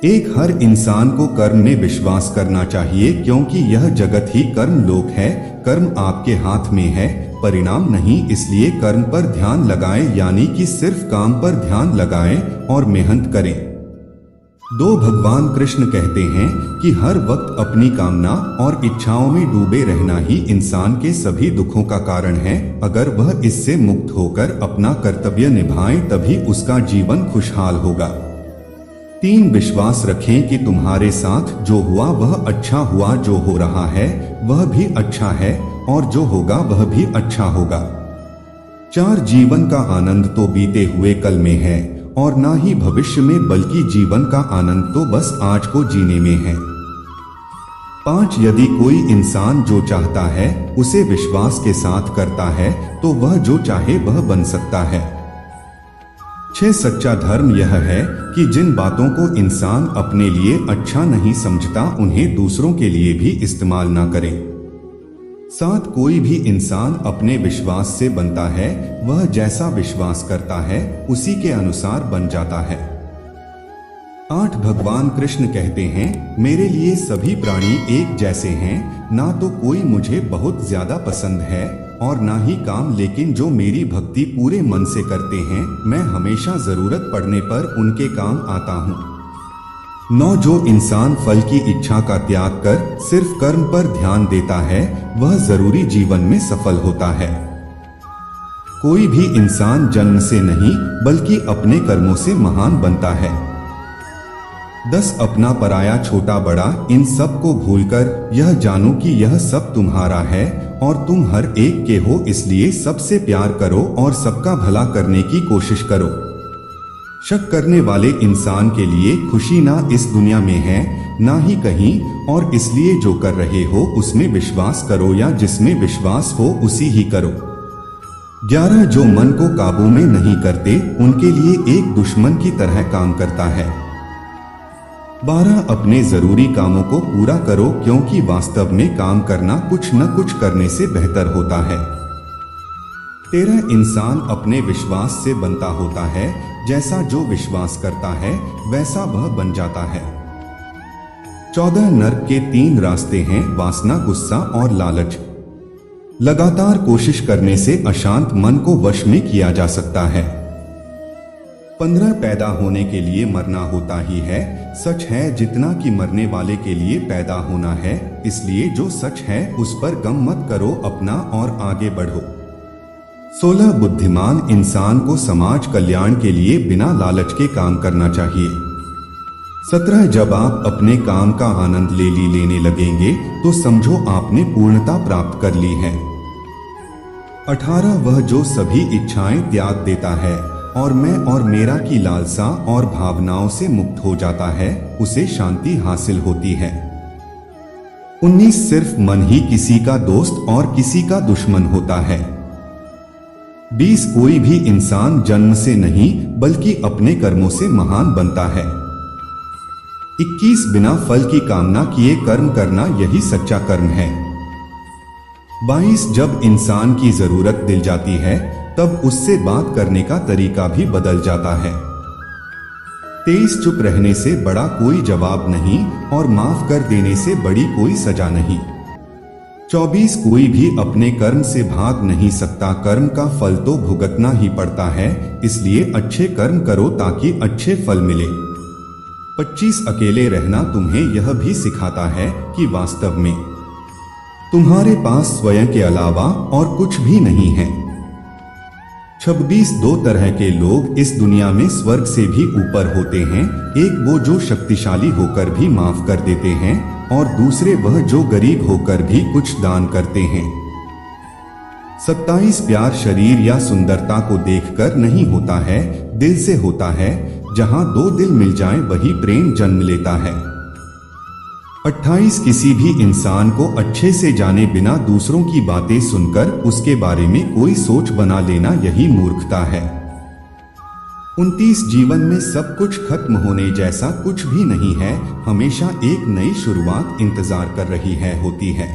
एक हर इंसान को कर्म में विश्वास करना चाहिए, क्योंकि यह जगत ही कर्म लोक है। कर्म आपके हाथ में है, परिणाम नहीं। इसलिए कर्म पर ध्यान लगाएं, यानी कि सिर्फ काम पर ध्यान लगाएं और मेहनत करें। भगवान कृष्ण कहते हैं कि हर वक्त अपनी कामना और इच्छाओं में डूबे रहना ही इंसान के सभी दुखों का कारण है। अगर वह इससे मुक्त होकर अपना कर्तव्य निभाए तभी उसका जीवन खुशहाल होगा। 3 विश्वास रखें कि तुम्हारे साथ जो हुआ वह अच्छा हुआ, जो हो रहा है वह भी अच्छा है और जो होगा वह भी अच्छा होगा। 4 जीवन का आनंद तो बीते हुए कल में है और ना ही भविष्य में, बल्कि जीवन का आनंद तो बस आज को जीने में है। 5 यदि कोई इंसान जो चाहता है उसे विश्वास के साथ करता है तो वह जो चाहे वह बन सकता है। 6 सच्चा धर्म यह है कि जिन बातों को इंसान अपने लिए अच्छा नहीं समझता उन्हें दूसरों के लिए भी इस्तेमाल ना करे। 7 कोई भी इंसान अपने विश्वास से बनता है, वह जैसा विश्वास करता है उसी के अनुसार बन जाता है। 8 भगवान कृष्ण कहते हैं, मेरे लिए सभी प्राणी एक जैसे हैं, ना तो कोई मुझे बहुत ज्यादा पसंद है और ना ही काम, लेकिन जो मेरी भक्ति पूरे मन से करते हैं मैं हमेशा जरूरत पड़ने पर उनके काम आता हूँ। 9 जो इंसान फल की इच्छा का त्याग कर सिर्फ कर्म पर ध्यान देता है वह जरूरी जीवन में सफल होता है। कोई भी इंसान जन्म से नहीं बल्कि अपने कर्मों से महान बनता है। 10 अपना पराया छोटा बड़ा इन सब को भूलकर यह जानो कि यह सब तुम्हारा है और तुम हर एक के हो, इसलिए सबसे प्यार करो और सबका भला करने की कोशिश करो। शक करने वाले इंसान के लिए खुशी ना इस दुनिया में है ना ही कहीं, और इसलिए जो कर रहे हो उसमें विश्वास करो या जिसमें विश्वास हो उसी ही करो। 11 जो मन को काबू में नहीं करते उनके लिए एक दुश्मन की तरह काम करता है। 12 अपने जरूरी कामों को पूरा करो, क्योंकि वास्तव में काम करना कुछ न कुछ करने से बेहतर होता है। 13 इंसान अपने विश्वास से बनता होता है, जैसा जो विश्वास करता है वैसा वह बन जाता है। 14 नर्क के 3 रास्ते हैं, वासना, गुस्सा और लालच। लगातार कोशिश करने से अशांत मन को वश में किया जा सकता है। 15 पैदा होने के लिए मरना होता ही है, सच है जितना कि मरने वाले के लिए पैदा होना है, इसलिए जो सच है उस पर गम मत करो अपना और आगे बढ़ो। 16 बुद्धिमान इंसान को समाज कल्याण के लिए बिना लालच के काम करना चाहिए। 17 जब आप अपने काम का आनंद लेने लगेंगे तो समझो आपने पूर्णता प्राप्त कर ली है। 18 वह जो सभी इच्छाएं त्याग देता है और मैं और मेरा की लालसा और भावनाओं से मुक्त हो जाता है, उसे शांति हासिल होती है। 19 सिर्फ मन ही किसी का दोस्त और किसी का दुश्मन होता है। 20 कोई भी इंसान जन्म से नहीं बल्कि अपने कर्मों से महान बनता है। 21 बिना फल की कामना किए कर्म करना यही सच्चा कर्म है। 22 जब इंसान की जरूरत दिल जाती है तब उससे बात करने का तरीका भी बदल जाता है। 23 चुप रहने से बड़ा कोई जवाब नहीं और माफ कर देने से बड़ी कोई सजा नहीं। 24 कोई भी अपने कर्म से भाग नहीं सकता, कर्म का फल तो भुगतना ही पड़ता है, इसलिए अच्छे कर्म करो ताकि अच्छे फल मिले। 25 अकेले रहना तुम्हें यह भी सिखाता है कि वास्तव में तुम्हारे पास स्वयं के अलावा और कुछ भी नहीं है। 26 2 तरह के लोग इस दुनिया में स्वर्ग से भी ऊपर होते हैं, एक वो जो शक्तिशाली होकर भी माफ कर देते हैं और दूसरे वह जो गरीब होकर भी कुछ दान करते हैं। 27 प्यार शरीर या सुंदरता को देखकर नहीं होता है, दिल से होता है, जहां 2 दिल मिल जाएं वही प्रेम जन्म लेता है। 28 किसी भी इंसान को अच्छे से जाने बिना दूसरों की बातें सुनकर उसके बारे में कोई सोच बना लेना यही मूर्खता है। 29 जीवन में सब कुछ खत्म होने जैसा कुछ भी नहीं है, हमेशा एक नई शुरुआत इंतजार कर रही है होती है।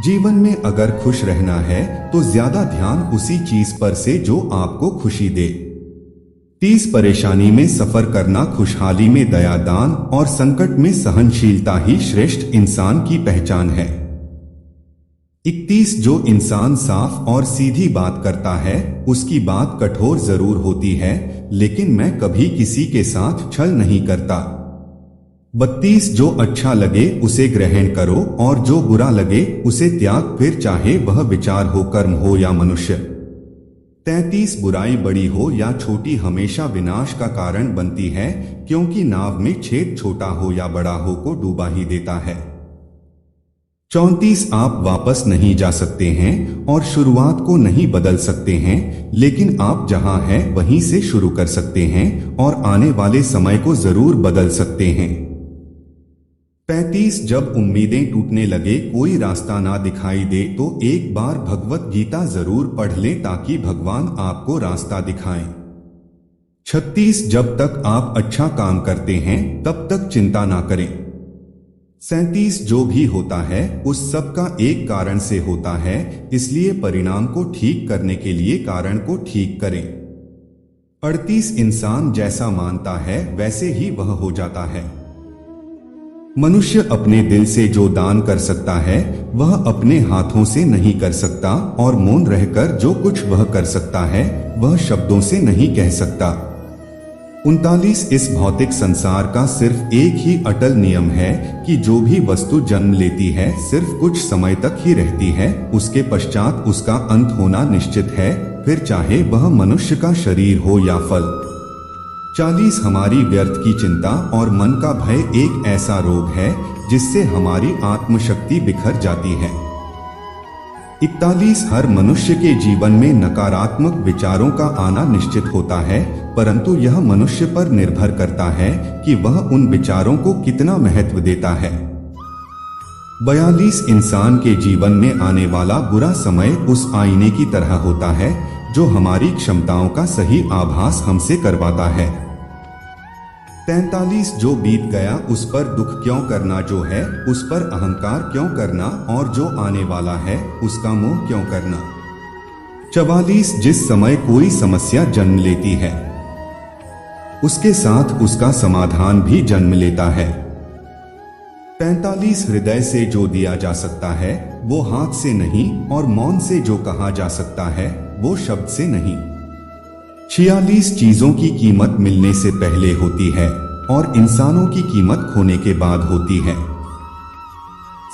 जीवन में अगर खुश रहना है तो ज्यादा ध्यान उसी चीज पर से जो आपको खुशी दे। 30 परेशानी में सफर करना, खुशहाली में दया दान और संकट में सहनशीलता ही श्रेष्ठ इंसान की पहचान है। 31 जो इंसान साफ और सीधी बात करता है उसकी बात कठोर जरूर होती है, लेकिन मैं कभी किसी के साथ छल नहीं करता। 32 जो अच्छा लगे उसे ग्रहण करो और जो बुरा लगे उसे त्याग, फिर चाहे वह विचार हो, कर्म हो या मनुष्य। 33 बुराई बड़ी हो या छोटी हमेशा विनाश का कारण बनती है, क्योंकि नाव में छेद छोटा हो या बड़ा हो को डूबा ही देता है। 34 आप वापस नहीं जा सकते हैं और शुरुआत को नहीं बदल सकते हैं, लेकिन आप जहां हैं वहीं से शुरू कर सकते हैं और आने वाले समय को जरूर बदल सकते हैं। 35 जब उम्मीदें टूटने लगे, कोई रास्ता ना दिखाई दे, तो एक बार भगवत गीता जरूर पढ़ लें ताकि भगवान आपको रास्ता दिखाएं। 36 जब तक आप अच्छा काम करते हैं तब तक चिंता ना करें। 37 जो भी होता है उस सब का एक कारण से होता है, इसलिए परिणाम को ठीक करने के लिए कारण को ठीक करें। 38 इंसान जैसा मानता है वैसे ही वह हो जाता है। मनुष्य अपने दिल से जो दान कर सकता है वह अपने हाथों से नहीं कर सकता, और मौन रहकर जो कुछ वह कर सकता है वह शब्दों से नहीं कह सकता। 39 इस भौतिक संसार का सिर्फ एक ही अटल नियम है कि जो भी वस्तु जन्म लेती है सिर्फ कुछ समय तक ही रहती है, उसके पश्चात उसका अंत होना निश्चित है, फिर चाहे वह मनुष्य का शरीर हो या फल। 40 हमारी व्यर्थ की चिंता और मन का भय एक ऐसा रोग है जिससे हमारी आत्मशक्ति बिखर जाती है। 41 हर मनुष्य के जीवन में नकारात्मक विचारों का आना निश्चित होता है, परंतु यह मनुष्य पर निर्भर करता है कि वह उन विचारों को कितना महत्व देता है। 42 इंसान के जीवन में आने वाला बुरा समय उस आईने की तरह होता है जो हमारी क्षमताओं का सही आभास हमसे करवाता है। 43 जो बीत गया उस पर दुख क्यों करना, जो है उस पर अहंकार क्यों करना, और जो आने वाला है उसका मोह क्यों करना। 44 जिस समय कोई समस्या जन्म लेती है उसके साथ उसका समाधान भी जन्म लेता है। 45 हृदय से जो दिया जा सकता है वो हाथ से नहीं, और मौन से जो कहा जा सकता है वो शब्द से नहीं। 46 चीजों की कीमत मिलने से पहले होती है और इंसानों की कीमत खोने के बाद होती है।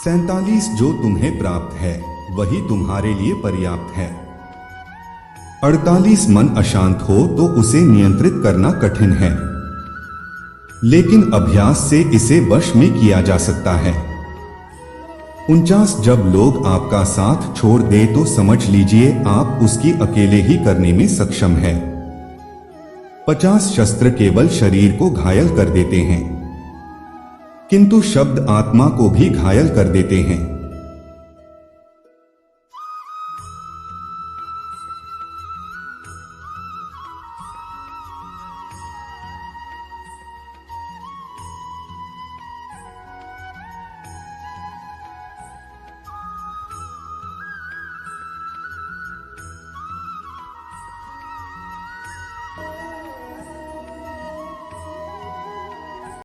47 जो तुम्हें प्राप्त है वही तुम्हारे लिए पर्याप्त है। 48 मन अशांत हो तो उसे नियंत्रित करना कठिन है, लेकिन अभ्यास से इसे वश में किया जा सकता है। 49 जब लोग आपका साथ छोड़ दे तो समझ लीजिए आप उसकी अकेले ही करने में सक्षम है। 50 शस्त्र केवल शरीर को घायल कर देते हैं, किंतु शब्द आत्मा को भी घायल कर देते हैं।